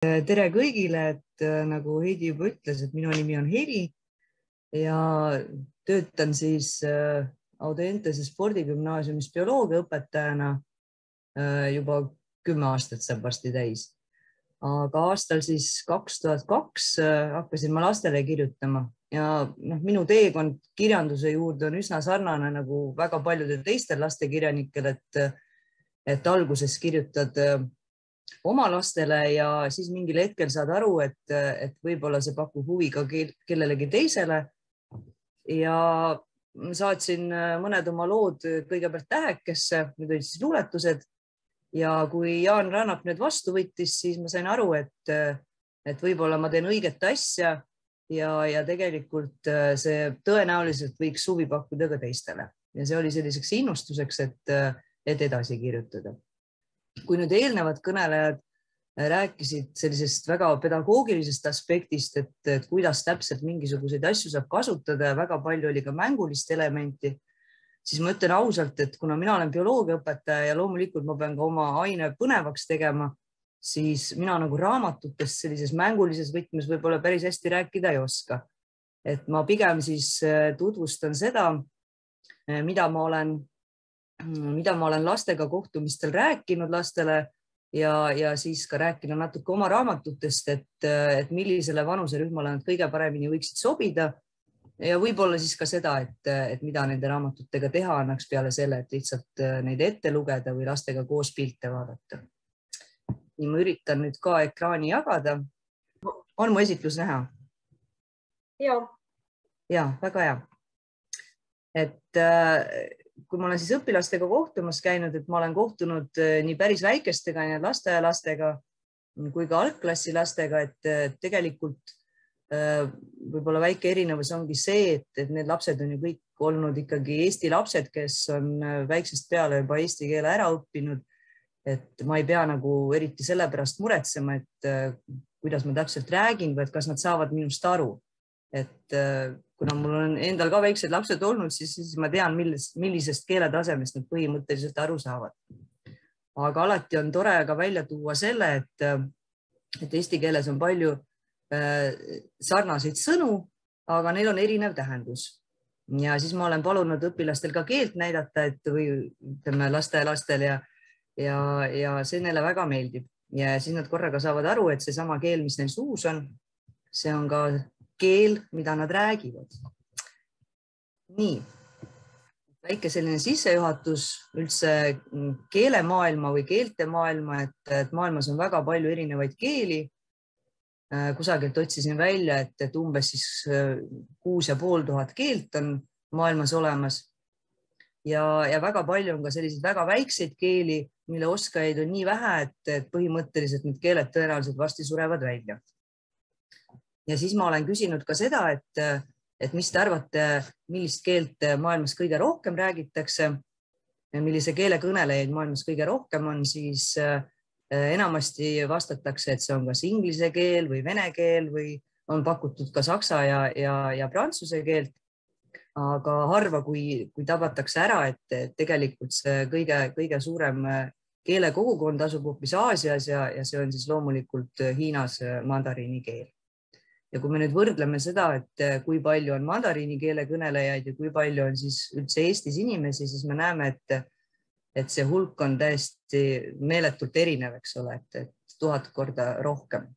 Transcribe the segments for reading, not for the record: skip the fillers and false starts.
Tere kõigile, et nagu Heidi juba ütles, et minu nimi on Heli ja töötan siis Audentese spordigümnaasiumis bioloogiaõpetajana juba 10 aastat saab varsti täis. Aga aastal siis 2002 hakkasin ma lastele kirjutama ja minu teekond kirjanduse juurde on üsna sarnane nagu väga paljudel teistel lastekirjanikel, et alguses kirjutad oma lastele ja siis mingil hetkel saad aru, et võib-olla see pakub huvi ka kellelegi teisele. Ja saatsin mõned oma lood kõigepealt Tähekesse, need olid siis luuletused. Ja kui Jaan Rannap need vastu võttis, siis ma sain aru, et võib-olla ma teen õiget asja ja tegelikult see tõenäoliselt võiks huvi pakkuda ka teistele. Ja see oli selliseks innustuseks, et edasi kirjutada. Kui nüüd eelnevad kõnelejad rääkisid sellisest väga pedagoogilisest aspektist, et kuidas täpselt mingisuguseid asju saab kasutada ja väga palju oli ka mängulist elementi, siis ma ütlen ausalt, et kuna mina olen bioloogiaõpetaja ja loomulikult ma pean ka oma aine põnevaks tegema, siis mina nagu raamatutest sellises mängulises võtmes võib-olla päris hästi rääkida ei oska. Et ma pigem siis tutvustan seda, mida ma olen lastega kohtumistel rääkinud lastele ja siis ka rääkida natuke oma raamatutest, et millisele vanuserühmale nad kõige paremini võiksid sobida ja võib-olla siis ka seda, et mida nende raamatutega teha annaks peale selle, et lihtsalt neid ette lugeda või lastega koos pilte vaadata. Nii ma üritan nüüd ka ekraani jagada. On mu esitlus näha? Ja, väga hea. Et kui ma olen siis õpilastega kohtumas käinud, et ma olen kohtunud nii päris väikestega, nii lasteaialastega kui ka algklassi lastega, et tegelikult võib-olla väike erinevus ongi see, et need lapsed on ju kõik olnud ikkagi Eesti lapsed, kes on väiksest peale juba eesti keele ära õppinud. Et ma ei pea nagu eriti selle pärast muretsema, et kuidas ma täpselt räägin või et kas nad saavad minust aru. Et kuna mul on endal ka väiksed lapsed olnud, siis ma tean, millisest keeletasemest nad põhimõtteliselt aru saavad. Aga alati on tore ka välja tuua selle, et eesti keeles on palju sarnaseid sõnu, aga neil on erinev tähendus. Ja siis ma olen palunud õpilastel ka keelt näidata, või ütleme lasteaialastel ja see neile väga meeldib. Ja siis nad korraga saavad aru, et see sama keel, mis neil suus on, see on ka keel, mida nad räägivad. Nii, väike selline sissejuhatus üldse keelemaailma või keeltemaailma, et maailmas on väga palju erinevaid keeli. Kusagilt otsisin välja, et umbes siis 6500 keelt on maailmas olemas. Ja väga palju on ka selliseid väga väikseid keeli, mille oskajaid on nii vähe, et põhimõtteliselt need keeled tõenäoliselt varsti surevad välja. Ja siis ma olen küsinud ka seda, et mis te arvate, millist keelt maailmas kõige rohkem räägitakse, millise keele kõnelejaid maailmas kõige rohkem on, siis enamasti vastatakse, et see on kas inglise keel või vene keel või on pakutud ka saksa ja prantsuse keelt. Aga harva, kui tabatakse ära, et tegelikult see kõige suurem keelekogukond asub hoopis Aasias ja see on siis loomulikult Hiinas mandariini keel. Ja kui me nüüd võrdleme seda, et kui palju on mandariini keele kõnelejaid ja kui palju on siis üldse Eestis inimesi, siis me näeme, et see hulk on täiesti meeletult erinev, eks ole, et 1000 korda rohkem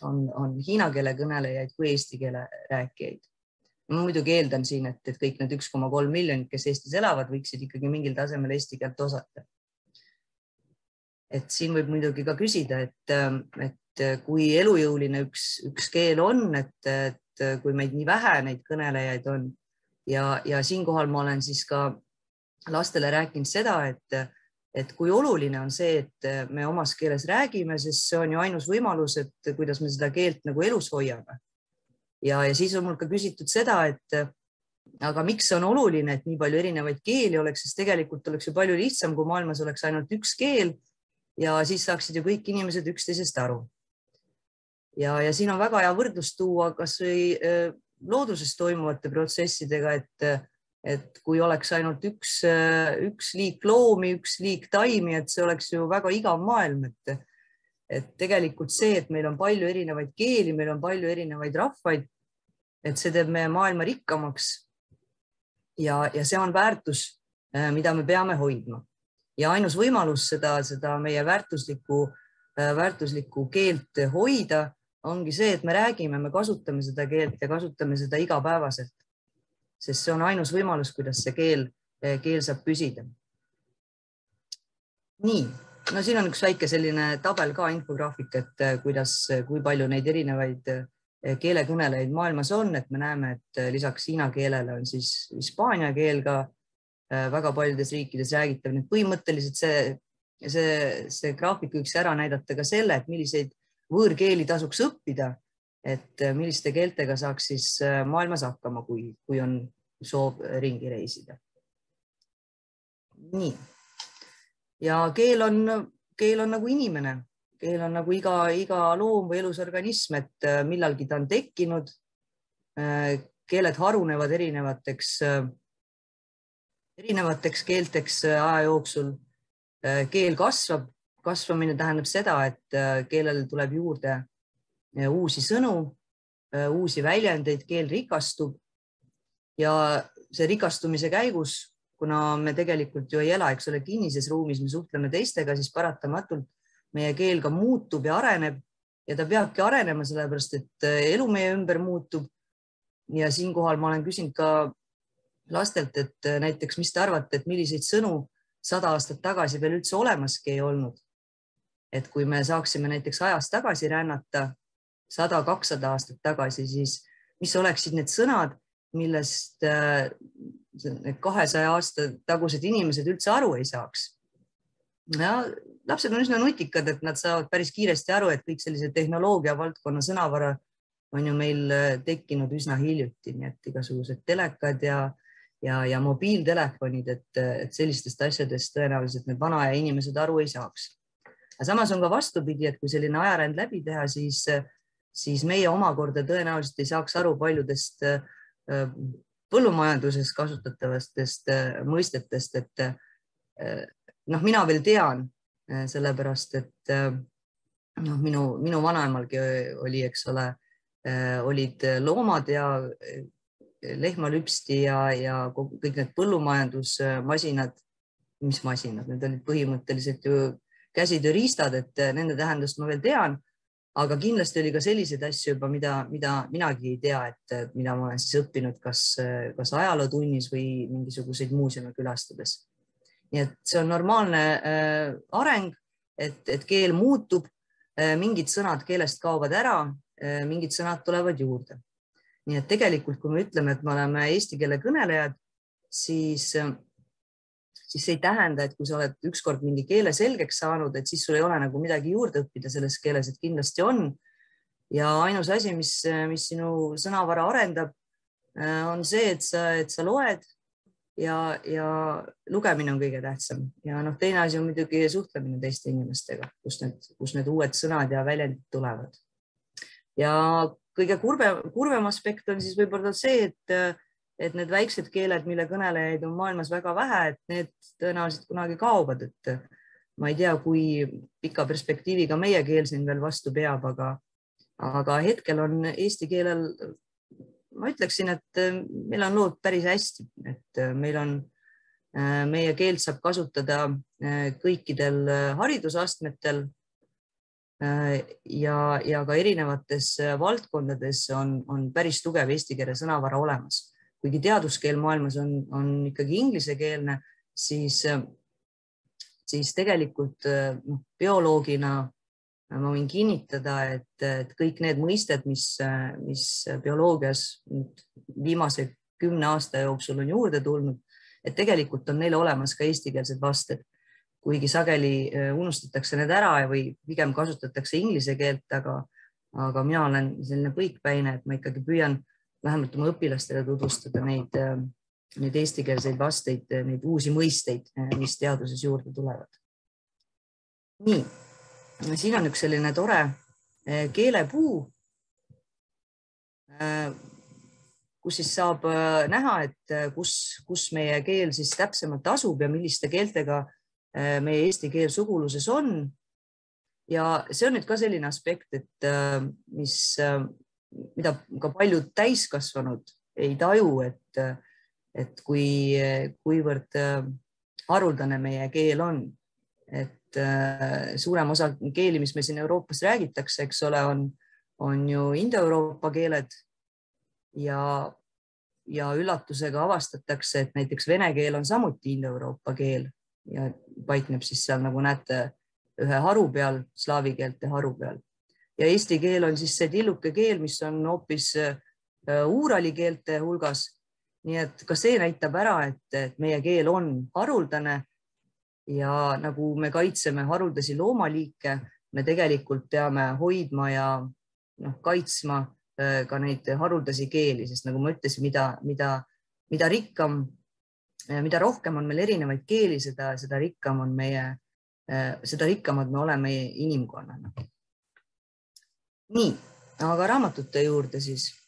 on hiina keele kõnelejaid kui eesti keele rääkijaid. Ma muidugi eeldan siin, et kõik need 1,3 miljonit, kes Eestis elavad, võiksid ikkagi mingil tasemel eesti keelt osata. Et siin võib muidugi ka küsida, et kui elujõuline üks keel on, et kui meid nii vähe neid kõnelejaid on ja siinkohal ma olen siis ka lastele rääkinud seda, et kui oluline on see, et me omas keeles räägime, sest see on ju ainus võimalus, et kuidas me seda keelt nagu elus hoiame. Ja siis on mul ka küsitud seda, et aga miks on oluline, et nii palju erinevaid keeli oleks, sest tegelikult oleks ju palju lihtsam, kui maailmas oleks ainult üks keel ja siis saaksid ju kõik inimesed üksteisest aru. Ja siin on väga hea võrdlus tuua kas või looduses toimuvate protsessidega, et kui oleks ainult üks liik loomi, üks liik taimi, et see oleks ju väga igav maailm, et tegelikult see, et meil on palju erinevaid keeli, meil on palju erinevaid rahvaid, et see teeb meie maailma rikkamaks. Ja see on väärtus, mida me peame hoidma. Ja ainus võimalus seda meie väärtuslikku keelt hoida ongi see, et me räägime, me kasutame seda keelt ja kasutame seda igapäevaselt. Sest see on ainus võimalus, kuidas see keel saab püsida. Nii, no siin on üks väike selline tabel ka infograafik, et kui palju neid erinevaid keelekõnelejaid maailmas on, et me näeme, et lisaks hiina keelele on siis hispaania keel ka väga paljudes riikides räägitav. Nüüd põhimõtteliselt see graafik võiks ära näidata ka selle, et milliseid võõrkeeli tasuks õppida, et milliste keeltega saaks siis maailmas hakkama, kui on soov ringi reisida. Nii. Ja keel on nagu inimene. Keel on nagu iga loom või elusorganism, et millalgi ta on tekkinud. Keeled harunevad erinevateks keelteks aja jooksul. Keel kasvab. Kasvamine tähendab seda, et keelel tuleb juurde uusi sõnu, uusi väljendeid, keel rikastub. Ja see rikastumise käigus, kuna me tegelikult ju ei ela, eks ole, kinnises ruumis, me suhtleme teistega, siis paratamatult meie keel ka muutub ja areneb ja ta peabki arenema, sellepärast et elu meie ümber muutub. Ja siinkohal ma olen küsinud ka lastelt, et näiteks, mis te arvate, et milliseid sõnu 100 aastat tagasi veel üldse olemaski ei olnud. Et kui me saaksime näiteks ajas tagasi rännata 100-200 aastat tagasi, siis mis oleksid need sõnad, millest 200 aasta tagused inimesed üldse aru ei saaks. Ja lapsed on üsna nutikad, et nad saavad päris kiiresti aru, et kõik sellise tehnoloogia valdkonna sõnavara on ju meil tekkinud üsna hiljuti, nii et igasugused telekad ja mobiiltelefonid, et sellistest asjadest tõenäoliselt need vanaja inimesed aru ei saaks. Ja samas on ka vastupidi, et kui selline ajaränd läbi teha, siis meie omakorda tõenäoliselt ei saaks aru paljudest põllumajanduses kasutatavatest mõistetest, et mina veel tean, sellepärast, et minu vanaemalgi oli, eks ole, olid loomad ja lehmalüpsti ja kõik need põllumajandusmasinad, mis masinad, need olid põhimõtteliselt ju käsitööriistad, et nende tähendust ma veel tean, aga kindlasti oli ka selliseid asju juba, mida minagi ei tea, et mida ma olen siis õppinud kas ajalootunnis või mingisuguseid muuseume külastades. Nii et see on normaalne areng, et keel muutub, mingid sõnad keelest kaovad ära, mingid sõnad tulevad juurde. Nii et tegelikult, kui me ütleme, et me oleme eesti keele kõnelejad, siis see ei tähenda, et kui sa oled ükskord mingi keele selgeks saanud, et siis sul ei ole nagu midagi juurde õppida selles keeles, et kindlasti on. Ja ainus asi, mis sinu sõnavara arendab, on see, et sa loed ja lugemine on kõige tähtsam. Ja teine asi on muidugi suhtlemine teiste inimestega, kus need uued sõnad ja väljendid tulevad. Ja kõige kurvem aspekt on siis võib-olla see, et need väiksed keeled, mille kõnelejaid on maailmas väga vähe, et need tõenäoliselt kunagi kaovad. Et ma ei tea, kui pika perspektiiviga meie keel siin veel vastu peab, aga hetkel on eesti keelel, ma ütleksin, et meil on lood päris hästi, et meie keelt saab kasutada kõikidel haridusastmetel ja ka erinevates valdkondades on päris tugev eesti keele sõnavara olemas. Kuigi teaduskeel maailmas on ikkagi inglisekeelne, siis tegelikult bioloogina ma võin kinnitada, et kõik need mõisted, mis bioloogias viimase 10 aasta jooksul on juurde tulnud, et tegelikult on neil olemas ka eestikeelsed vasted. Kuigi sageli unustatakse need ära või pigem kasutatakse inglise keelt, aga mina olen selline põikpäine, et ma ikkagi püüan vähemalt oma õpilastele tutvustada neid eestikeelseid vasteid, neid uusi mõisteid, mis teaduses juurde tulevad. Nii, siin on üks selline tore keelepuu, kus siis saab näha, et kus meie keel siis täpsemalt asub ja milliste keeltega meie eesti keel suguluses on. Ja see on nüüd ka selline aspekt, et mida ka paljud täiskasvanud ei taju, et kuivõrd haruldane meie keel on. Et suurem osa keeli, mis me siin Euroopas räägitakse, eks ole, on ju Indoeuroopa keeled ja üllatusega avastatakse, et näiteks vene keel on samuti Indoeuroopa keel ja paikneb siis seal, nagu näete, ühe haru peal, slaavi keelte haru peal. Ja eesti keel on siis see tilluke keel, mis on hoopis uurali keelte hulgas. Nii et ka see näitab ära, et meie keel on haruldane ja nagu me kaitseme haruldasi loomaliike, me tegelikult peame hoidma ja kaitsma ka neid haruldasi keeli, sest nagu ma ütlesin, mida rohkem on meil erinevaid keeli, seda rikkamad me oleme inimkonnana. Nii, aga raamatute juurde siis.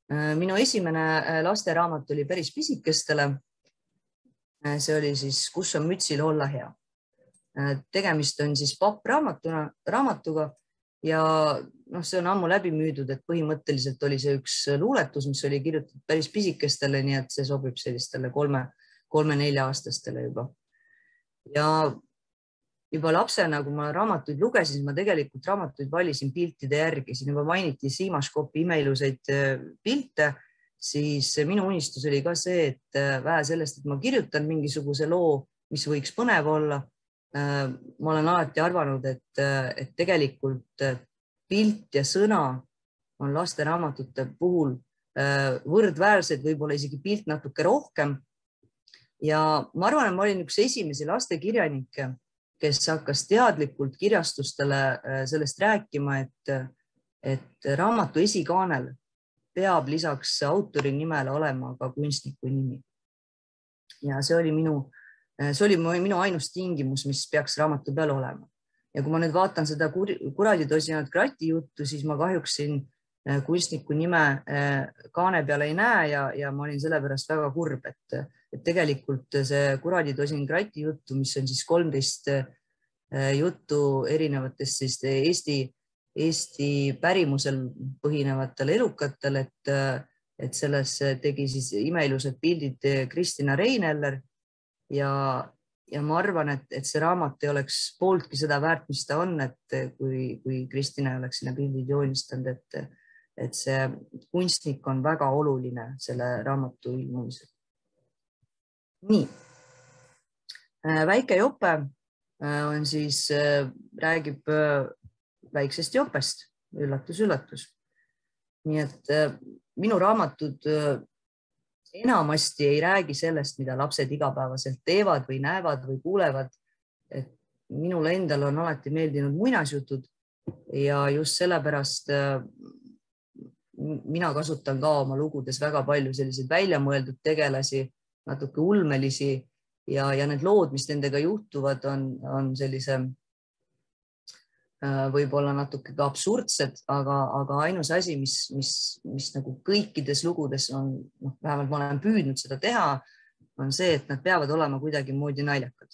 Minu esimene lasteraamat oli päris pisikestele. See oli siis Kus on mütsil olla hea. Tegemist on siis pappraamatuga ja see on ammu läbi müüdud, et põhimõtteliselt oli see üks luuletus, mis oli kirjutatud päris pisikestele, nii et see sobib sellistele 3-4 aastastele juba. Ja juba lapsena, kui ma raamatuid lugesin, ma tegelikult raamatuid valisin piltide järgi. Siin juba mainiti Siimaškopi imeilusaid pilte, siis minu unistus oli ka see, et vähe sellest, et ma kirjutan mingisuguse loo, mis võiks põnev olla. Ma olen alati arvanud, et tegelikult pilt ja sõna on lasteraamatute puhul võrdväärsed, võib-olla isegi pilt natuke rohkem. Ja ma arvan, et ma olin üks esimesi lastekirjanikke, kes hakkas teadlikult kirjastustele sellest rääkima, et raamatu esikaanel peab lisaks autori nimele olema ka kunstniku nimi. Ja see oli minu ainus tingimus, mis peaks raamatu peal olema. Ja kui ma nüüd vaatan seda Kuraditosinat Krati juttu, siis ma kahjuks siin kunstniku nime kaane peal ei näe ja ma olin selle pärast väga kurb, et tegelikult see Kuraditosin Krati juttu, mis on siis 13 juttu erinevatest siis Eesti pärimusel põhinevatel elukatel, et selles tegi siis imeilusad pildid Kristina Reineller ja ma arvan, et see raamat ei oleks pooltki seda väärt, mis ta on, et kui Kristina oleks sinna pildid joonistanud, et see kunstnik on väga oluline selle raamatu ilmumisel. Nii, Väike jope on siis, räägib väiksest jopest, üllatus, üllatus. Nii et minu raamatud enamasti ei räägi sellest, mida lapsed igapäevaselt teevad või näevad või kuulevad. Et minule endal on alati meeldinud muinasjutud ja just sellepärast mina kasutan ka oma lugudes väga palju selliseid väljamõeldud tegelasi, natuke ulmelisi ja need lood, mis nendega juhtuvad, on sellise võib-olla natuke ka absurdsed, aga ainus asi, mis nagu kõikides lugudes on, vähemalt ma olen püüdnud seda teha, on see, et nad peavad olema kuidagi moodi naljakad.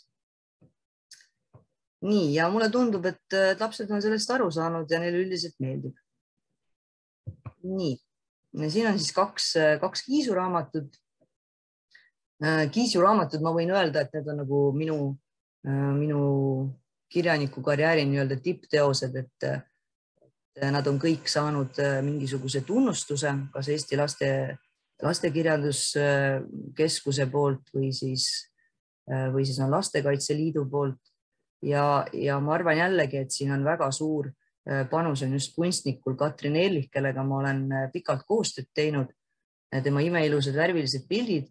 Nii, ja mulle tundub, et lapsed on sellest aru saanud ja neile üldiselt meeldib. Nii, siin on siis kaks kiisuraamatut. Kiisuraamatud ma võin öelda, et need on nagu minu kirjaniku karjääri nii-öelda tippteosed, et nad on kõik saanud mingisuguse tunnustuse, kas Eesti Lastekirjanduskeskuse poolt või siis on Lastekaitse Liidu poolt. Ja ma arvan jällegi, et siin on väga suur panus on just kunstnikul Katrin Ehrlich, kellega ma olen pikalt koostööd teinud. Tema imeilusad värvilised pildid,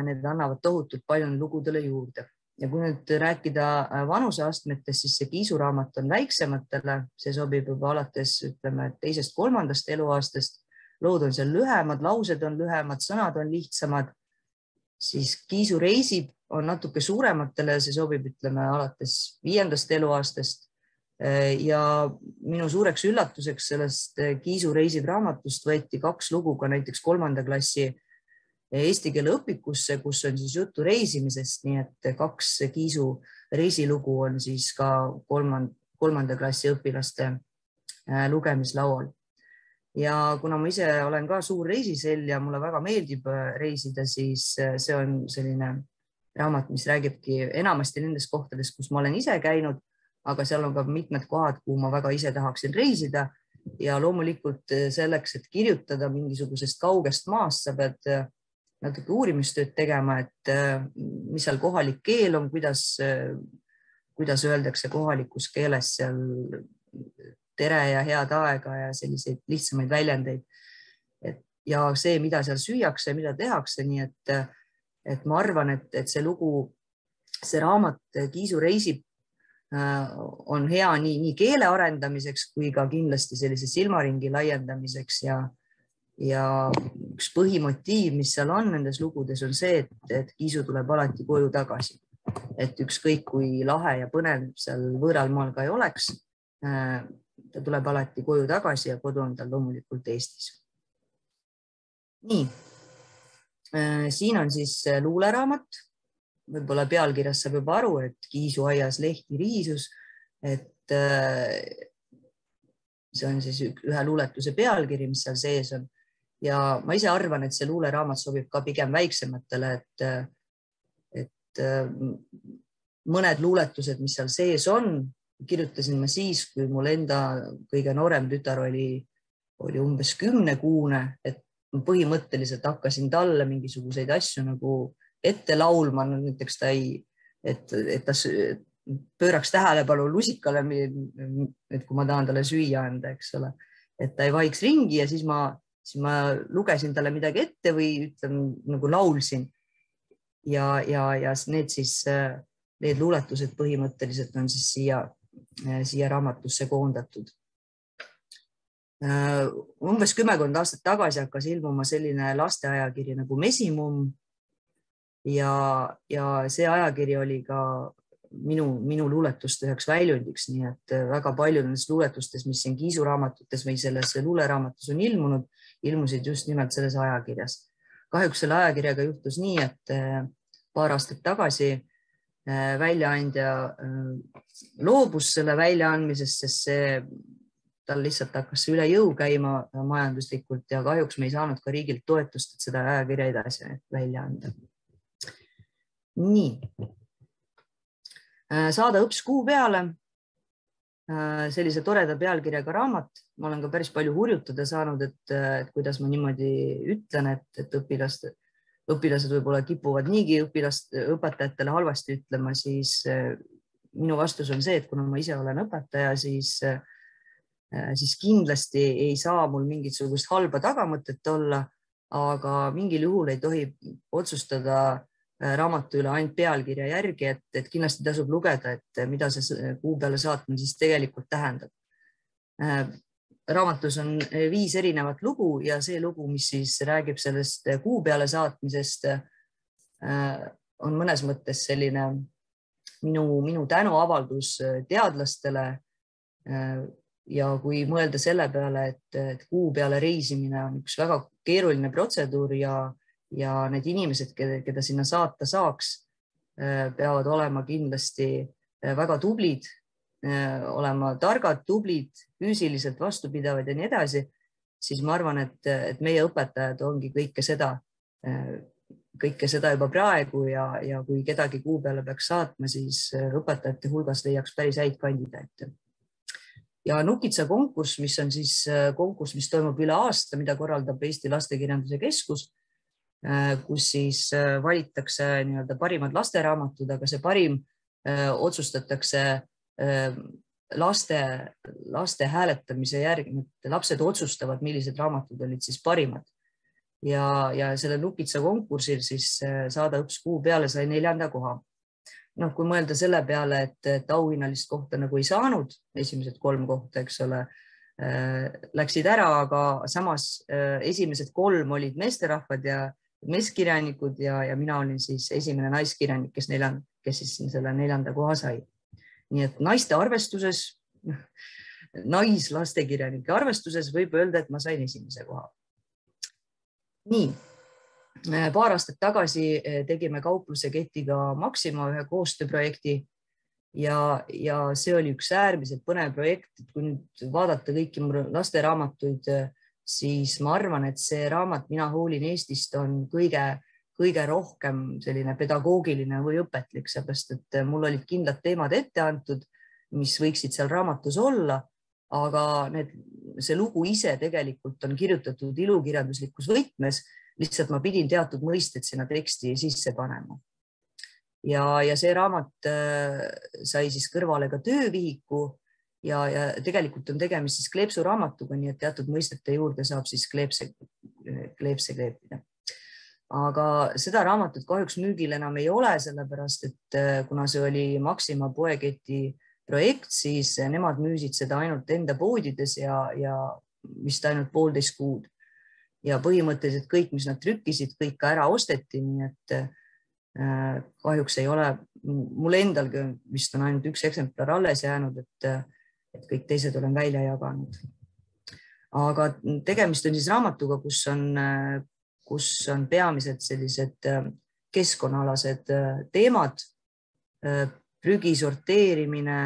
need annavad tohutult palju lugudele juurde. Ja kui nüüd rääkida vanuseastmetest, siis see kiisuraamat on väiksematele, see sobib juba alates, ütleme, 2.–3. eluaastast. Lood on seal lühemad, laused on lühemad, sõnad on lihtsamad. Siis Kiisu reisib on natuke suurematele, see sobib, ütleme, alates 5. eluaastast. Ja minu suureks üllatuseks sellest Kiisu reisib raamatust võeti 2 lugu ka näiteks 3. klassi eesti keele õpikusse, kus on siis juttu reisimisest, nii et 2 Kiisu reisilugu on siis ka kolmanda klassi õpilaste lugemislaual. Ja kuna ma ise olen ka suur reisisell ja mulle väga meeldib reisida, siis see on selline raamat, mis räägibki enamasti nendest kohtadest, kus ma olen ise käinud, aga seal on ka mitmed kohad, kuhu ma väga ise tahaksin reisida. Ja loomulikult selleks, et kirjutada mingisugusest kaugest maast, sa pead natuke uurimistööd tegema, et mis seal kohalik keel on, kuidas öeldakse kohalikus keeles seal tere ja head aega ja selliseid lihtsamaid väljendeid. Ja see, mida seal süüakse, mida tehakse, nii et ma arvan, et see raamat Kiisu reisib on hea nii keele arendamiseks kui ka kindlasti sellise silmaringi laiendamiseks ja üks põhimotiiv, mis seal on nendes lugudes, on see, et Kiisu tuleb alati koju tagasi. Et ükskõik kui lahe ja põnev seal võõral maal ka ei oleks, ta tuleb alati koju tagasi ja kodu on tal loomulikult Eestis. Nii, siin on siis luuleraamat. Võib-olla pealkirjas saab juba aru, et Kiisu aias lehti riisus, et see on siis ühe luuletuse pealkiri, mis seal sees on. Ja ma ise arvan, et see luuleraamat sobib ka pigem väiksematele, et mõned luuletused, mis seal sees on, kirjutasin ma siis, kui mul enda kõige noorem tütar oli umbes 10-kuune, et põhimõtteliselt hakkasin talle mingisuguseid asju nagu ette laulma, näiteks et ta pööraks tähelepanu lusikale, et kui ma tahan talle süüa anda, eks ole, et ta ei vahiks ringi ja siis ma lugesin talle midagi ette või ütlen nagu laulsin. Ja need luuletused põhimõtteliselt on siis siia raamatusse koondatud. Umbes 10 aastat tagasi hakkas ilmuma selline lasteajakiri nagu Mesimumm. Ja see ajakiri oli ka minu luuletuste üheks väljundiks, nii et väga palju nendest luuletustes, mis siin Kiisu raamatutes või selles luuleraamatus on ilmunud, ilmusid just nimelt selles ajakirjas. Kahjuks selle ajakirjaga juhtus nii, et paar aastat tagasi väljaandja loobus selle väljaandmisest, sest tal lihtsalt hakkas üle jõu käima majanduslikult ja kahjuks me ei saanud ka riigilt toetust, et seda ajakirja edasi välja anda. Nii, saada õps kuu peale, sellise toreda pealkirjaga raamat. Ma olen ka päris palju hurjutada saanud, et kuidas ma niimoodi ütlen, et õpilased võib-olla kipuvad niigi õpetajatele halvasti ütlema, siis minu vastus on see, et kuna ma ise olen õpetaja, siis kindlasti ei saa mul mingisugust halba tagamõtet olla, aga mingil juhul ei tohi otsustada raamatu üle ainult pealkirja järgi, et kindlasti tasub lugeda, et mida see kuu peale saatmine siis tegelikult tähendab. Raamatus on 5 erinevat lugu ja see lugu, mis siis räägib sellest kuu peale saatmisest, on mõnes mõttes selline minu tänuavaldus teadlastele. Ja kui mõelda selle peale, et kuu peale reisimine on üks väga keeruline protseduur ja need inimesed, keda sinna saata saaks, peavad olema kindlasti väga tublid, olema targad, tublid, füüsiliselt vastupidavad ja nii edasi, siis ma arvan, et meie õpetajad ongi kõike seda juba praegu ja kui kedagi kuu peale peaks saatma, siis õpetajate hulgas leiaks päris häid kandidaate. Ja Nukitsa konkurss, mis on siis konkurss, mis toimub üle aasta, mida korraldab Eesti Lastekirjanduse Keskus, kus siis valitakse parimad lasteraamatud, aga see parim otsustatakse laste hääletamise järgi. Lapsed otsustavad, millised raamatud olid siis parimad. Ja selle Nukitsa konkursil siis saada õps kuu peale sai 4. koha. Kui mõelda selle peale, et auhinnalist kohta nagu ei saanud, esimesed 3 kohta, eks ole, läksid ära, aga samas esimesed 3 olid meesterahvad ja meeskirjanikud ja mina olin siis esimene naiskirjanik, kes siis selle 4. koha sai. Nii et naiste arvestuses, naislastekirjanike arvestuses võib öelda, et ma sain esimese koha. Nii, paar aastat tagasi tegime kaupluse ketiga Maxima ühe koostööprojekti, ja see oli üks äärmiselt põnev projekt, et kui nüüd vaadata kõiki mu lasteraamatuid, siis ma arvan, et see raamat Mina hoolin Eestist on kõige rohkem selline pedagoogiline või õpetlik, seepärast et mul olid kindlad teemad ette antud, mis võiksid seal raamatus olla, aga see lugu ise tegelikult on kirjutatud ilukirjanduslikus võtmes, lihtsalt ma pidin teatud mõisted sinna teksti sisse panema. Ja see raamat sai siis kõrvale ka töövihiku ja tegelikult on tegemist siis kleepsuraamatuga, nii et teatud mõistete juurde saab siis kleepse kleepida. Aga seda raamatut kahjuks müügil enam ei ole, sellepärast et kuna see oli Maxima poeketi projekt, siis nemad müüsid seda ainult enda poodides ja vist ainult 1,5 kuud. Ja põhimõtteliselt kõik, mis nad trükkisid, kõik ka ära osteti, nii et kahjuks ei ole, mul endalgi vist on ainult üks eksemplar alles jäänud, et kõik teised olen välja jaganud. Aga tegemist on siis raamatuga, kus on peamiselt sellised keskkonnaalased teemad, prügi sorteerimine,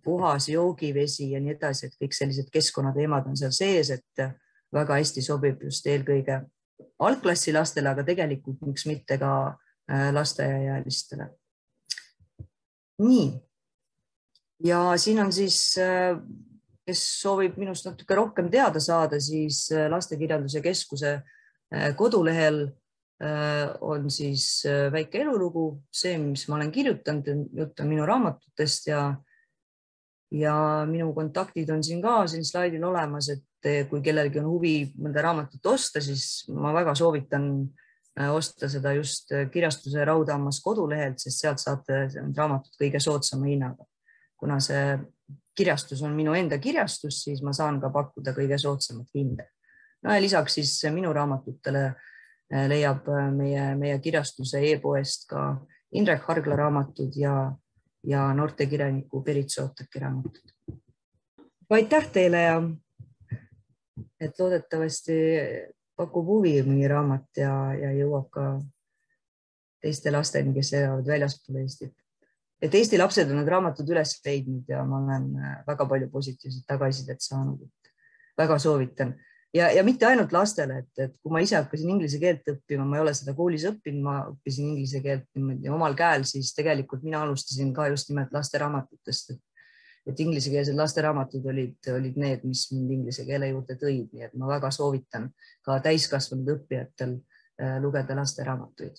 puhas joogivesi ja nii edasi, et kõik sellised keskkonnateemad on seal sees, et väga hästi sobib just eelkõige algklassi lastele, aga tegelikult miks mitte ka lasteaiaealistele. Nii. Ja siin on siis, kes soovib minust natuke rohkem teada saada, siis Lastekirjanduse Keskuse kodulehel on siis väike elulugu, see, mis ma olen kirjutanud, jutt on minu raamatutest ja minu kontaktid on siin ka siin slaidil olemas, et kui kellelgi on huvi mõnda raamatut osta, siis ma väga soovitan osta seda just kirjastuse Raudhammas kodulehelt, sest sealt saate raamatut kõige soodsama hinnaga. Kuna see kirjastus on minu enda kirjastus, siis ma saan ka pakkuda kõige soodsamat hinda. No ja lisaks siis minu raamatutele leiab meie kirjastuse e-poest ka Indrek Hargla raamatud ja noortekirjaniku Berit Sootaki raamatud. Aitäh teile ja et loodetavasti pakub huvi mõni raamat ja jõuab ka teiste lasteni, kes elavad väljaspool Eestit. Et Eesti lapsed on need raamatud üles leidnud ja ma olen väga palju positiivset tagasisidet saanud. Väga soovitan. Ja mitte ainult lastele, et kui ma ise hakkasin inglise keelt õppima, ma ei ole seda koolis õppinud, ma õppisin inglise keelt omal käel, siis tegelikult mina alustasin ka just nimelt lasteraamatutest, et inglisekeelsed lasteraamatud olid need, mis mind inglise keele juurde tõid, nii et ma väga soovitan ka täiskasvanud õppijatel lugeda lasteraamatuid.